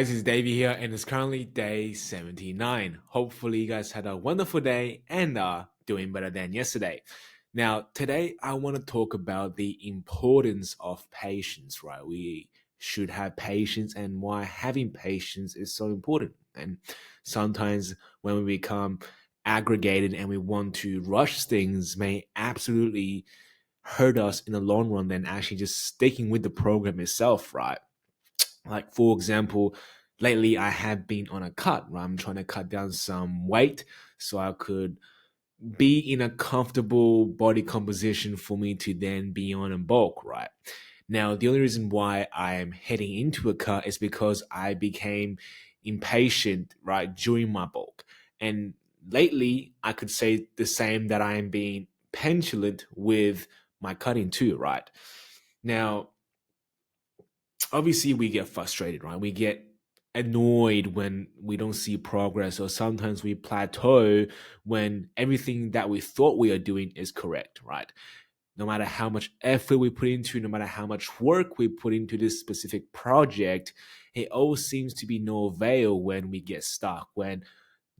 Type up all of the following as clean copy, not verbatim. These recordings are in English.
This is Davey here, and it's currently day 79. Hopefully, you guys had a wonderful day and are doing better than yesterday. Now, today I want to talk about the importance of patience, right? We should have patience, and why having patience is so important. And sometimes when we become aggregated and we want to rush things, may absolutely hurt us in the long run than actually just sticking with the program itself, right? Like, for example, lately I have been on a cut, right? I'm trying to cut down some weight so I could be in a comfortable body composition for me to then be on in bulk, right? Now, the only reason why I'm heading into a cut is because I became impatient, right, during my bulk. And lately, I could say the same that I am being petulant with my cutting too, right? Now, obviously we get frustrated, right? We get annoyed when we don't see progress, or sometimes we plateau when everything that we thought we are doing is correct, right? No matter how much effort we put into, no matter how much work we put into this specific project, it all seems to be no avail when we get stuck, when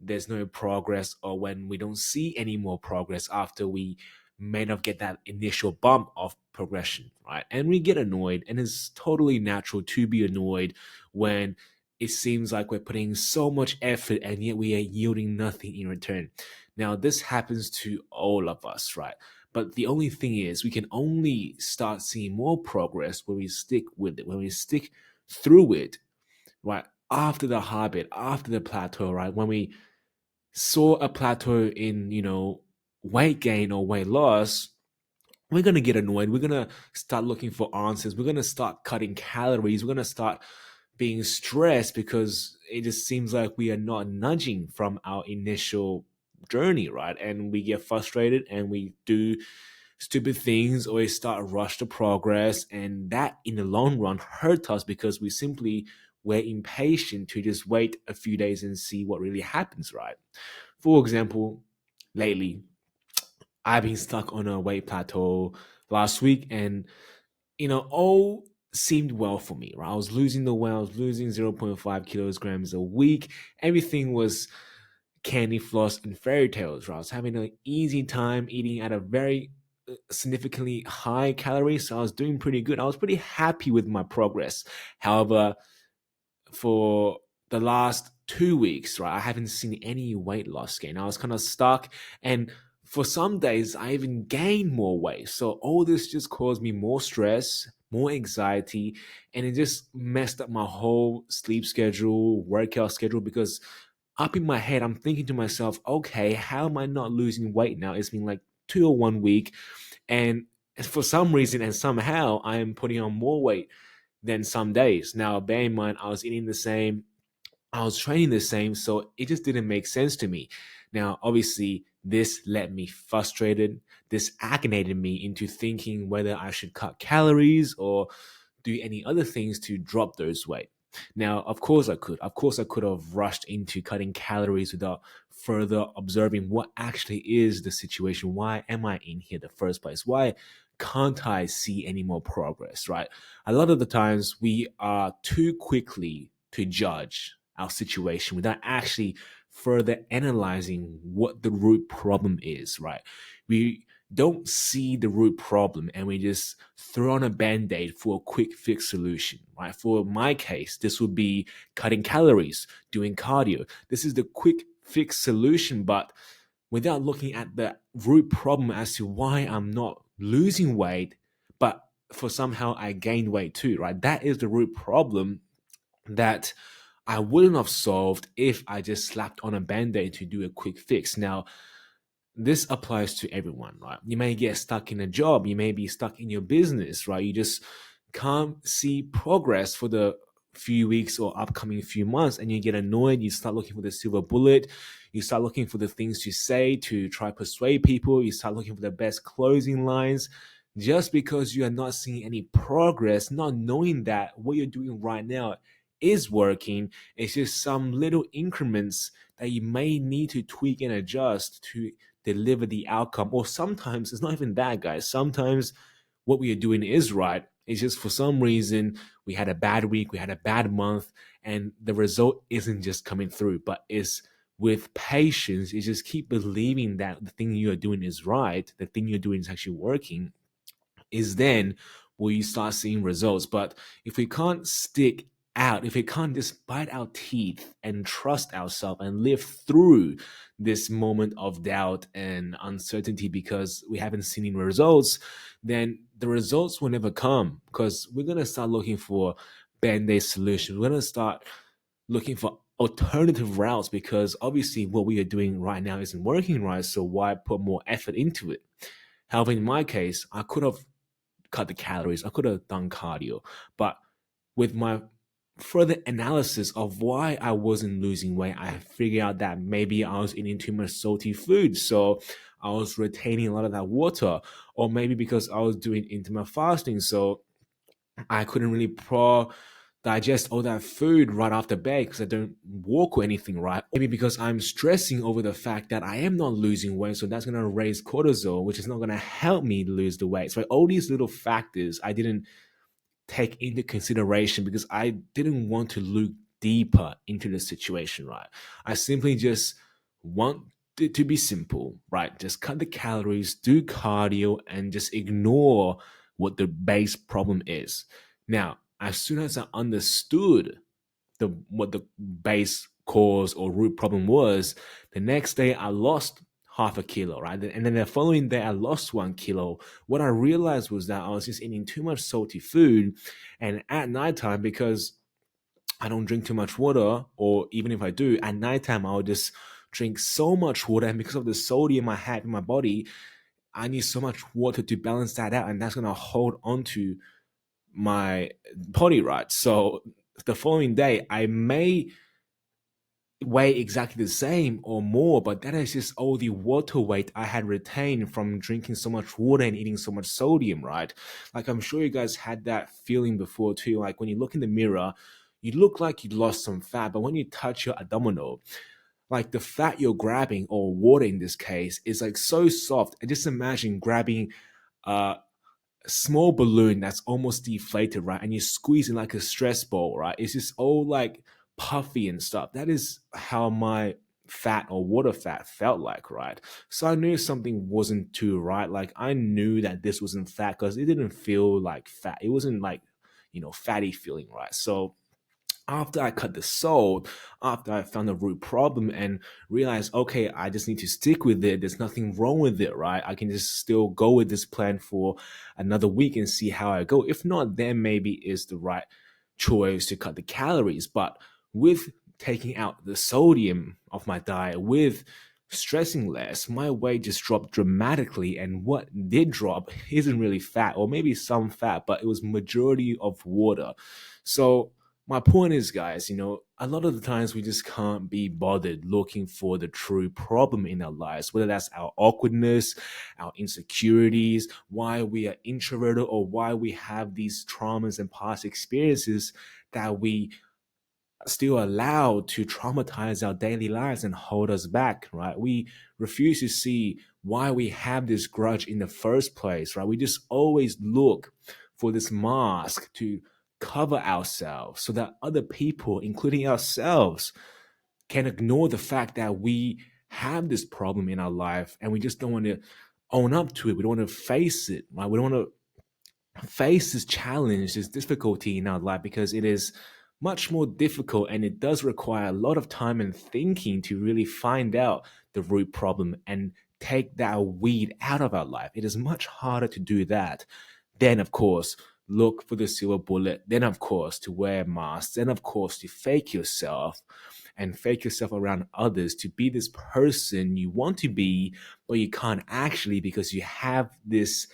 there's no progress, or when we don't see any more progress after we may not get that initial bump of progression, right? And we get annoyed, and it's totally natural to be annoyed when it seems like we're putting so much effort and yet we are yielding nothing in return. Now, this happens to all of us, right? But the only thing is, we can only start seeing more progress when we stick with it, when we stick through it, right? After the habit, after the plateau, right? When we saw a plateau in, weight gain or weight loss, we're going to get annoyed. We're going to start looking for answers. We're going to start cutting calories. We're going to start being stressed because it just seems like we are not nudging from our initial journey, right? And we get frustrated and we do stupid things, or we start rush to progress, and that in the long run hurt us because we simply were impatient to just wait a few days and see what really happens, right? For example, lately I've been stuck on a weight plateau last week, and all seemed well for me, right? I was losing the weight, I was losing 0.5 kilograms a week. Everything was candy floss and fairy tales, right? I was having an easy time eating at a very significantly high calories, so I was doing pretty good. I was pretty happy with my progress. However, for the last 2 weeks, right, I haven't seen any weight loss gain. I was kind of stuck, and for some days, I even gained more weight. So all this just caused me more stress, more anxiety, and it just messed up my whole sleep schedule, workout schedule. Because up in my head, I'm thinking to myself, okay, how am I not losing weight now? It's been like 2 or 1 week, and for some reason and somehow, I am putting on more weight than some days. Now, bear in mind, I was eating the same, I was training the same, so it just didn't make sense to me. Now, obviously, this led me frustrated. This aggravated me into thinking whether I should cut calories or do any other things to drop those weight. Now, of course I could. Of course I could have rushed into cutting calories without further observing what actually is the situation. Why am I in here in the first place? Why can't I see any more progress, right? A lot of the times we are too quickly to judge our situation without actually further analyzing what the root problem is, right? We don't see the root problem and we just throw on a band-aid for a quick fix solution, right? For my case, this would be cutting calories, doing cardio. This is the quick fix solution, but without looking at the root problem as to why I'm not losing weight, but for somehow I gained weight too, right? That is the root problem that I wouldn't have solved if I just slapped on a band-aid to do a quick fix. Now, this applies to everyone, right? You may get stuck in a job, you may be stuck in your business, right? You just can't see progress for the few weeks or upcoming few months, and you get annoyed. You start looking for the silver bullet. You start looking for the things to say to try persuade people. You start looking for the best closing lines. Just because you are not seeing any progress, not knowing that what you're doing right now is working, it's just some little increments that you may need to tweak and adjust to deliver the outcome. Or sometimes it's not even that, guys. Sometimes what we are doing is right, It's just for some reason we had a bad week, we had a bad month, and the result isn't just coming through, but it's with patience. You just keep believing that the thing you are doing is right, the thing you're doing is actually working, is then where you start seeing results. But if we can't stick out, if we can't just bite our teeth and trust ourselves and live through this moment of doubt and uncertainty because we haven't seen any results, then the results will never come, because we're going to start looking for band-aid solutions. We're going to start looking for alternative routes, because obviously what we are doing right now isn't working right. So why put more effort into it? However, in my case, I could have cut the calories, I could have done cardio, but with my further analysis of why I wasn't losing weight, I figured out that maybe I was eating too much salty food, so I was retaining a lot of that water, or maybe because I was doing intermittent fasting, so I couldn't really digest all that food right after bed because I don't walk or anything, right? Maybe because I'm stressing over the fact that I am not losing weight, so that's going to raise cortisol, which is not going to help me lose the weight. So all these little factors I didn't take into consideration because I didn't want to look deeper into the situation, right? I simply just want it to be simple, right? Just cut the calories, do cardio, and just ignore what the base problem is. Now, as soon as I understood what the base cause or root problem was, the next day I lost half a kilo, right? And then the following day I lost 1 kilo. What I realized was that I was just eating too much salty food. And at nighttime, because I don't drink too much water, or even if I do, at nighttime I'll just drink so much water. And because of the sodium I have in my body, I need so much water to balance that out. And that's going to hold on to my body, right? So the following day, I may weigh exactly the same or more, but that is just all the water weight I had retained from drinking so much water and eating so much sodium, right? Like, I'm sure you guys had that feeling before too. Like, when you look in the mirror, you look like you lost some fat, but when you touch your abdominal, like the fat you're grabbing, or water in this case, is like so soft. And just imagine grabbing uh small balloon that's almost deflated, right? And you squeeze it like a stress ball, right? It's just all like puffy and stuff. That is how my fat or water fat felt like, right? So I knew something wasn't too right. Like, I knew that this wasn't fat because it didn't feel like fat. It wasn't like, fatty feeling, right? So after I cut the salt, after I found the root problem and realized, okay, I just need to stick with it. There's nothing wrong with it, right? I can just still go with this plan for another week and see how I go. If not, then maybe it's the right choice to cut the calories. But with taking out the sodium of my diet, with stressing less, my weight just dropped dramatically. And what did drop isn't really fat, or maybe some fat, but it was majority of water. So my point is, guys, a lot of the times we just can't be bothered looking for the true problem in our lives, whether that's our awkwardness, our insecurities, why we are introverted, or why we have these traumas and past experiences that we still allowed to traumatize our daily lives and hold us back, right? We refuse to see why we have this grudge in the first place, right? We just always look for this mask to cover ourselves so that other people, including ourselves, can ignore the fact that we have this problem in our life, and we just don't want to own up to it. We don't want to face it, right? We don't want to face this challenge, this difficulty in our life, because it is much more difficult, and it does require a lot of time and thinking to really find out the root problem and take that weed out of our life. It is much harder to do that. Then, of course, look for the silver bullet. Then, of course, to wear masks. Then, of course, to fake yourself and fake yourself around others to be this person you want to be, but you can't actually, because you have this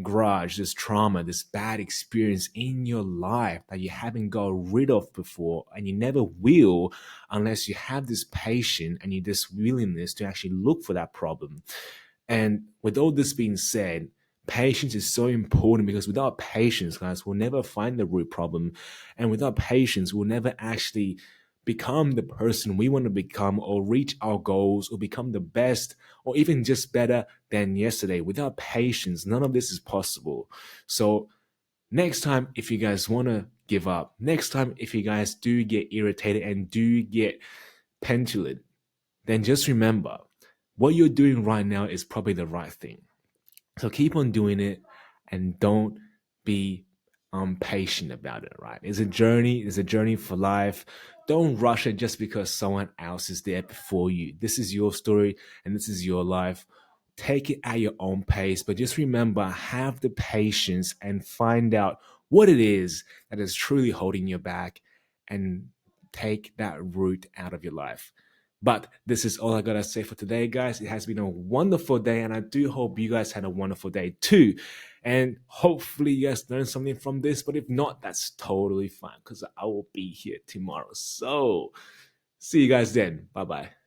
grudge, this trauma, this bad experience in your life that you haven't got rid of before, and you never will unless you have this patience and you this willingness to actually look for that problem. And with all this being said, patience is so important, because without patience, guys, we'll never find the root problem. And without patience, we'll never actually become the person we want to become, or reach our goals, or become the best, or even just better than yesterday. Without patience, none of this is possible. So Next time, if you guys want to give up, next time, if you guys do get irritated and do get petulant, then just remember what you're doing right now is probably the right thing. So keep on doing it and don't be impatient about it, right? It's a journey for life. Don't rush it just because someone else is there before you. This is your story and this is your life. Take it at your own pace, but just remember, have the patience and find out what it is that is truly holding you back and take that root out of your life. But this is all I gotta say for today, guys. It has been a wonderful day, and I do hope you guys had a wonderful day too. And hopefully, you guys learned something from this. But if not, that's totally fine because I will be here tomorrow. So, see you guys then. Bye bye.